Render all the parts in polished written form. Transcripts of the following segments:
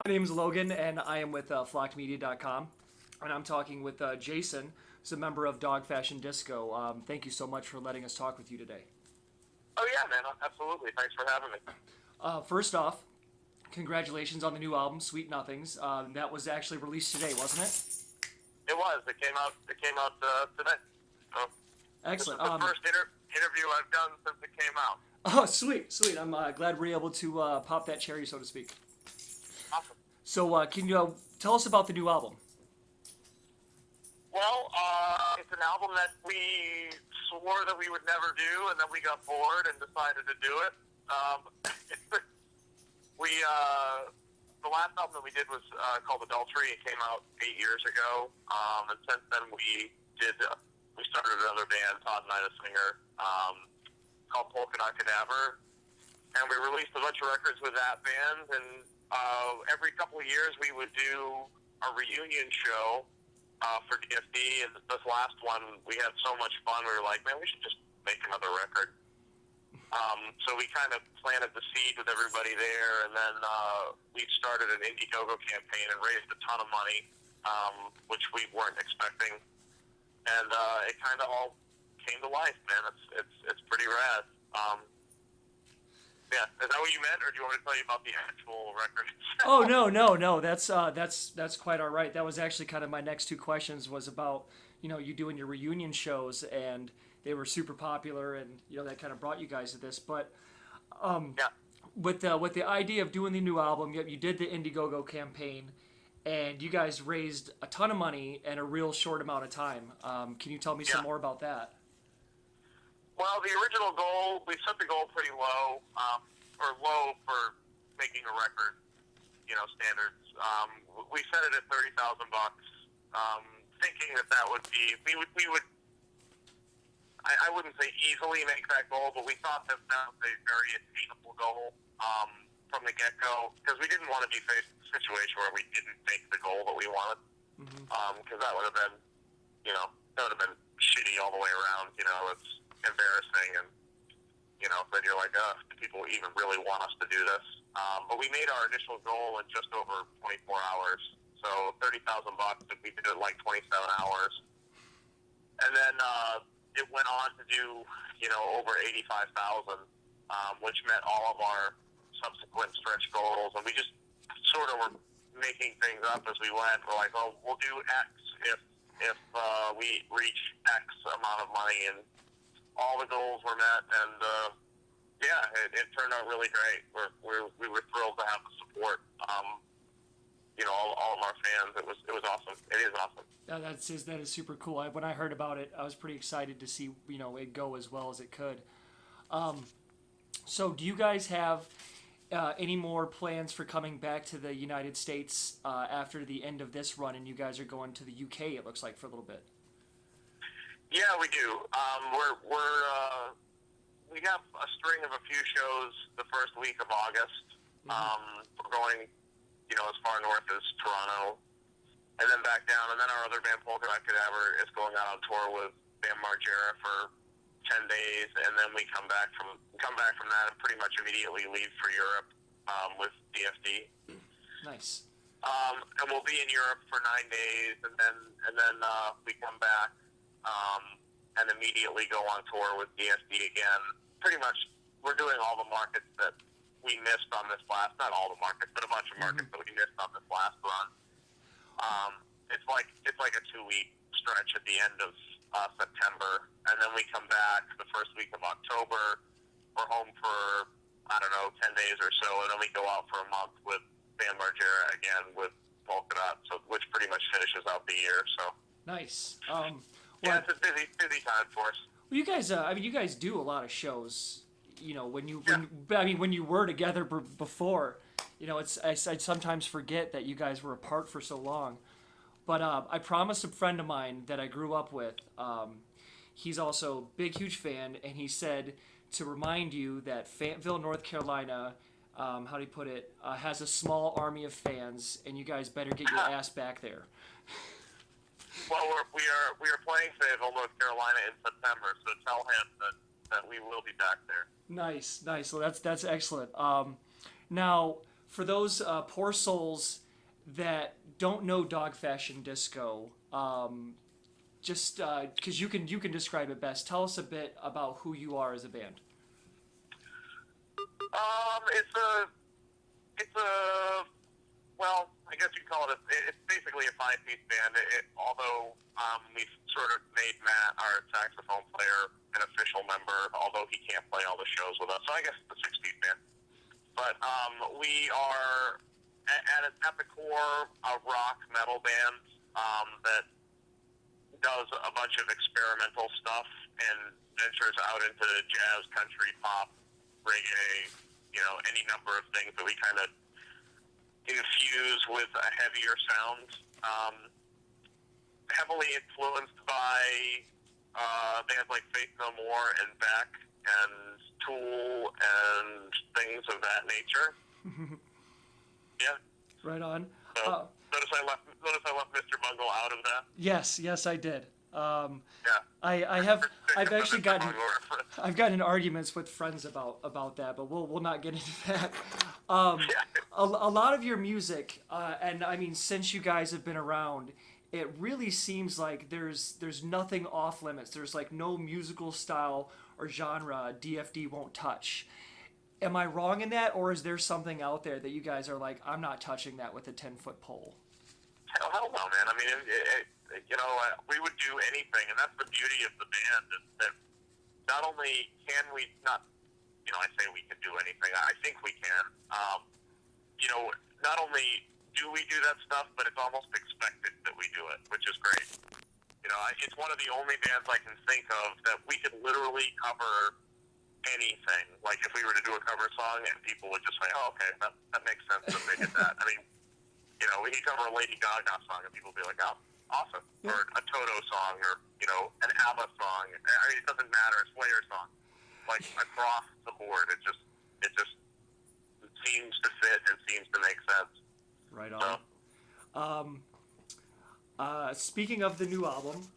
My name is Logan, and I am with flockedmedia.com, and I'm talking with Jason, who's a member of Dog Fashion Disco. Thank you so much for letting us talk with you today. Oh yeah, man, absolutely. Thanks for having me. First off, congratulations on the new album, Sweet Nothings. That was actually released today, wasn't it? It was. It came out. It came out today. So this is Excellent. the first interview I've done since it came out. Oh, sweet, sweet. I'm glad we're able to pop that cherry, so to speak. Awesome. So, can you tell us about the new album? Well, it's an album that we swore that we would never do, and then we got bored and decided to do it. The last album that we did was called Adultery. It came out 8 years ago, and since then we started another band, Todd and I, the singer, called Polka Dot Cadaver, and we released a bunch of records with that band. And every couple of years we would do a reunion show for DFD, and this last one we had so much fun. We were like, man, we should just make another record. So we kind of planted the seed with everybody there, and then we started an Indiegogo campaign and raised a ton of money, which we weren't expecting, and it kind of all came to life, man. It's pretty rad. Yeah, is that what you meant, or do you want me to tell you about the actual record itself? Oh no. That's quite all right. That was actually kind of my next two questions was about you doing your reunion shows, and they were super popular, and that kind of brought you guys to this. But Yeah. with the idea of doing the new album, you did the Indiegogo campaign, and you guys raised a ton of money in a real short amount of time. Can you tell me some more about that? Well, the original goal, we set the goal pretty low, or low for making a record, standards. We set it at $30,000, thinking that would be, we would. I wouldn't say easily make that goal, but we thought that was a very attainable goal from the get-go, because we didn't want to be faced with a situation where we didn't make the goal that we wanted, because that would have been, shitty all the way around. It's embarrassing, and then you're like, do people even really want us to do this? But we made our initial goal in just over 24 hours, so $30,000 if we did it like 27 hours, and then it went on to do over 85,000, which met all of our subsequent stretch goals, and we just sort of were making things up as we went. We're like, oh, we'll do X if we reach X amount of money, and all the goals were met, and it turned out really great. We were thrilled to have the support. All of our fans. It was awesome. It is awesome. That is super cool. When I heard about it, I was pretty excited to see it go as well as it could. So do you guys have any more plans for coming back to the United States after the end of this run, and you guys are going to the UK? It looks like for a little bit. Yeah, we do. We have a string of a few shows the first week of August. We're going, as far north as Toronto, and then back down. And then our other band, Polka Dot Cadaver, is going out on tour with Bam Margera for 10 days, and then we come back from that and pretty much immediately leave for Europe with DFD. Nice. And we'll be in Europe for 9 days, and then we come back and immediately go on tour with DFD again. Pretty much, we're doing all the markets that we missed on this last, not all the markets, but a bunch of markets that we missed on this last run. It's like a 2-week stretch at the end of September, and then we come back the first week of October. We're home for, 10 days or so, and then we go out for a month with Bam Margera again with Polka Dot, which pretty much finishes out the year. So nice. Yeah, it's a busy time for us. Well, you guys, you guys do a lot of shows. When you were together before, I sometimes forget that you guys were apart for so long. But I promised a friend of mine that I grew up with. He's also a big, huge fan, and he said to remind you that Fayetteville, North Carolina, how do you put it, has a small army of fans, and you guys better get your ass back there. Well, we are playing Fayetteville, North Carolina in September, so tell him that we will be back there. Nice. Well, that's excellent. Now, For those poor souls that don't know Dog Fashion Disco, just because you can describe it best. Tell us a bit about who you are as a band. It's a well, I guess you'd call it it's basically a five-piece band. Although we've sort of made Matt, our saxophone player, an official member, although he can't play all the shows with us. So I guess it's a six-piece band. But we are at the core a rock metal band that does a bunch of experimental stuff and ventures out into jazz, country, pop, reggae, any number of things that we kind of infuse with a heavier sound. Heavily influenced by bands like Faith No More and Beck and Tool and things of that nature. Yeah. Right on. So, notice I left Mr. Bungle out of that. Yes, I did. Yeah. I've actually I've gotten in arguments with friends about that, but we'll not get into that. A lot of your music, and I mean, since you guys have been around, it really seems like there's nothing off limits. There's like no musical style or genre DFD won't touch. Am I wrong in that, or is there something out there that you guys are like, I'm not touching that with a 10-foot pole? Hell no, man. I mean, we would do anything, and that's the beauty of the band, is that not only can we not, I say we can do anything, I think we can. Not only do we do that stuff, but it's almost expected that we do it, which is great. It's one of the only bands I can think of that we could literally cover anything. Like if we were to do a cover song and people would just say, oh, okay, that makes sense that they did that. I mean, we could cover a Lady Gaga song and people would be like, oh, awesome. Yeah. Or a Toto song or, an ABBA song. I mean, it doesn't matter. A Slayer song. Like across the board, it just seems to fit and seems to make sense. Right on. Speaking of the new album,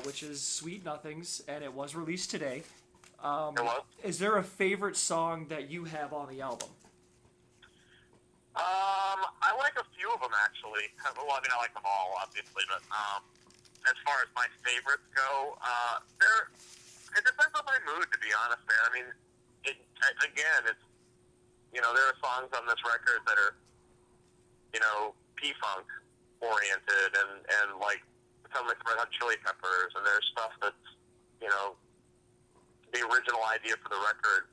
which is Sweet Nothings, and it was released today, is there a favorite song that you have on the album? I like a few of them, actually. Well, I mean, I like them all, obviously, but as far as my favorites go, it depends on my mood, to be honest, man. I mean, it's there are songs on this record that are, P-Funk oriented and like some like Red Hot Chili Peppers, and there's stuff that's, the original idea for the record,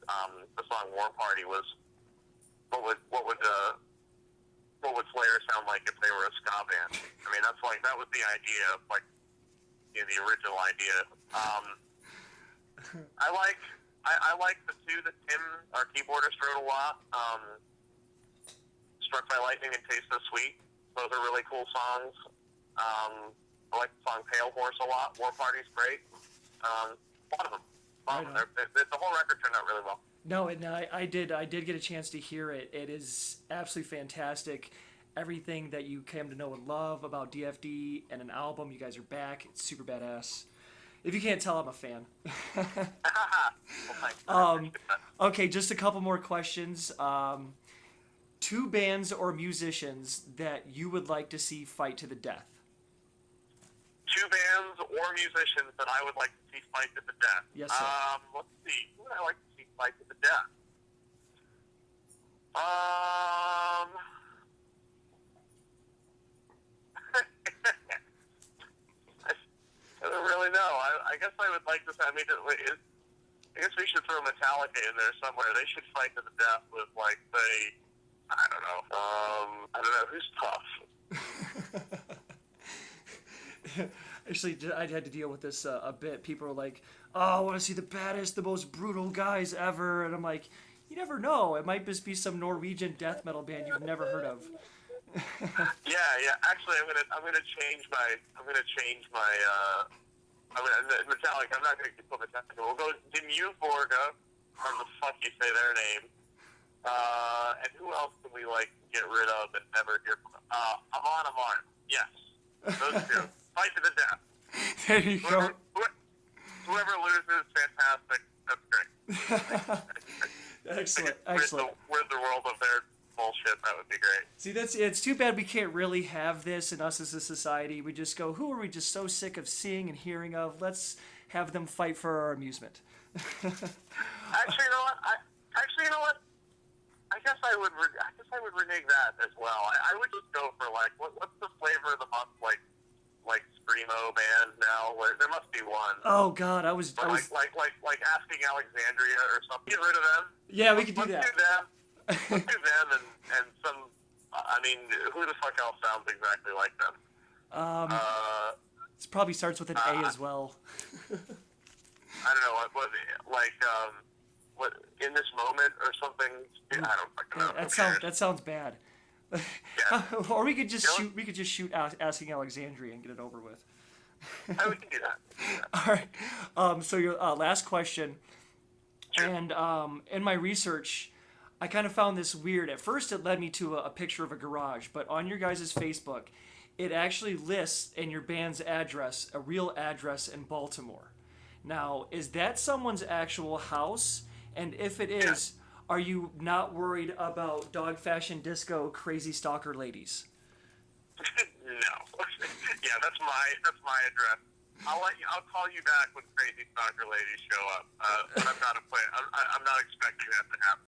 the song War Party was what would Slayer sound like if they were a ska band? I mean, that was the idea, like, the original idea. I like the two that Tim, our keyboardist, wrote a lot. Struck by Lightning and Taste So Sweet. Those are really cool songs. I like the song Pale Horse a lot. War Party's great. A lot of them. The whole record turned out really well. No, I did get a chance to hear it. It is absolutely fantastic. Everything that you came to know and love about DFD and an album, you guys are back. It's super badass. If you can't tell, I'm a fan. Okay, just a couple more questions. Two bands or musicians that you would like to see fight to the death. Two bands or musicians that I would like to see fight to the death. Yes, sir. Let's see. Who would I like to see fight to the death? I don't really know. I guess I would like to. I mean, I guess we should throw Metallica in there somewhere. They should fight to the death with, like, say, I don't know. Who's tough? Actually, I had to deal with this a bit. People are like, oh, I want to see the baddest, the most brutal guys ever. And I'm like, you never know. It might just be some Norwegian death metal band you've never heard of. Yeah. Actually, I'm gonna change my Metallica. I'm not gonna put Metallica. We'll go Dimmu Borgir, or the fuck you say their name. And who else can we get rid of and never hear from? Amon. Yes, those two. Fight to the death. There you go. Whoever loses, fantastic. That's great. Excellent. Rid the world of their bullshit, that would be great. See, it's too bad we can't really have this in us as a society. We just go, who are we just so sick of seeing and hearing of? Let's have them fight for our amusement. Actually, you know what? I guess I would renege that as well. I would just go for like what's the flavor of the month like screamo bands now? There must be one. Oh God, I was like Asking Alexandria or something. Get rid of them. Yeah, we could do that. Let's do them and some. I mean, who the fuck else sounds exactly like them? It probably starts with an A as well. I don't know what in this moment or something. I don't fucking know. That sounds bad. Yeah. Or we could just shoot Asking Alexandria and get it over with. Oh, we can do that. All right. So your last question, Sure. And in my research, I kind of found this weird. At first, it led me to a picture of a garage, but on your guys' Facebook, it actually lists in your band's address a real address in Baltimore. Now, is that someone's actual house? And if it is, are you not worried about dog fashion disco crazy stalker ladies? No. Yeah, that's my address. I'll call you back when crazy stalker ladies show up. But I'm not expecting that to happen.